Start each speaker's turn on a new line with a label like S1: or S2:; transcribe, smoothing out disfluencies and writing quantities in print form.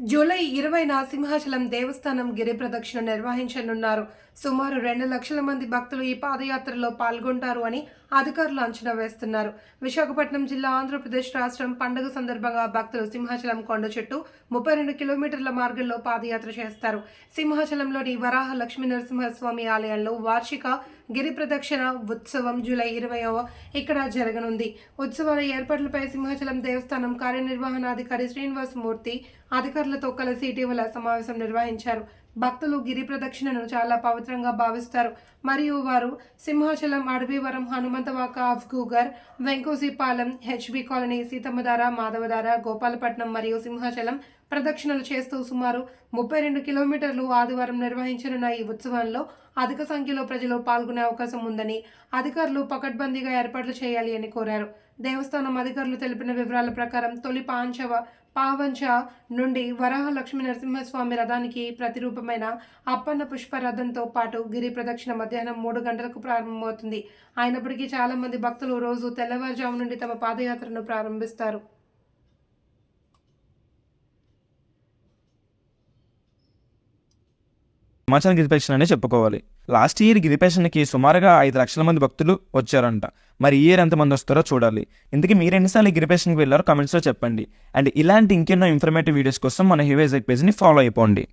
S1: July 20న Simhachalam దేవస్థానం గిరి ప్రదక్షిణ నిర్వహించనున్నారు. సుమారు 2 లక్షల మంది భక్తులు ఈ పాదయాత్రలో పాల్గొంటారు అని అధికారులు అంచనా వేస్తున్నారు. విశాఖపట్నం జిల్లా, ఆంధ్రప్రదేశ్ రాష్ట్రం పండుగ సందర్భంగా భక్తులు సింహాచలం కొండ చుట్టూ 32 కిలోమీటర్ల మార్గంలో పాదయాత్ర చేస్తారు. సింహాచలంలోని వరాహ లక్ష్మీ నరసింహస్వామి ఆలయంలో వార్షిక గిరి ప్రదక్షిణ ఉత్సవం జూలై 20వ ఇక్కడ జరగనుంది. ఉత్సవాల ఏర్పాట్లపై సింహాచలం దేవస్థానం కార్యనిర్వహణాధికారి శ్రీనివాస్ మూర్తి అధికారులతో కలిసి ఇటీవల సమావేశం నిర్వహించారు. భక్తులు గిరి ప్రదక్షిణను చాలా పవిత్రంగా భావిస్తారు మరియు వారు సింహాచలం, అడవివరం, హనుమంతవాక, అఫ్గూగర్, వెంకోసిపాలెం, హెచ్బి కాలనీ, సీతమ్మధార, మాధవధార, గోపాలపట్నం మరియు సింహాచలం ప్రదక్షిణలు చేస్తూ సుమారు 32 కిలోమీటర్లు ఆదివారం నిర్వహించనున్న ఈ ఉత్సవంలో అధిక సంఖ్యలో ప్రజలు పాల్గొనే అవకాశం ఉందని అధికారులు పకడ్బందీగా ఏర్పాట్లు చేయాలి అని కోరారు. దేవస్థానం అధికారులు తెలిపిన వివరాల ప్రకారం తొలి పావంచ నుండి వరాహ లక్ష్మీ నరసింహస్వామి రథానికి ప్రతిరూపమైన అప్పన్న పుష్ప రథంతో పాటు గిరి ప్రదక్షిణ మధ్యాహ్నం 3 గంటలకు ప్రారంభమవుతుంది. అయినప్పటికీ చాలా మంది భక్తులు రోజు తెల్లవారుజాము నుండి తమ పాదయాత్రను ప్రారంభిస్తారు.
S2: హిమాచల్ గిరిపేషన్ అనే చెప్పుకోవాలి. లాస్ట్ ఇయర్ గిరిపేషన్కి సుమారుగా 5 లక్షల మంది భక్తులు వచ్చారంట. మరి ఈ ఇయర్ ఎంతమంది వస్తారో చూడాలి. ఇందుకే మీరు ఎన్నిసార్లు గిరిపేషన్కి వెళ్ళారో కామెంట్స్లో చెప్పండి. అండ్ ఇలాంటి ఇంకెన్నో ఇన్ఫర్మేటివ్ వీడియోస్ కోసం మన హివేజెక్ పేజ్ని ఫాలో అయిపోండి.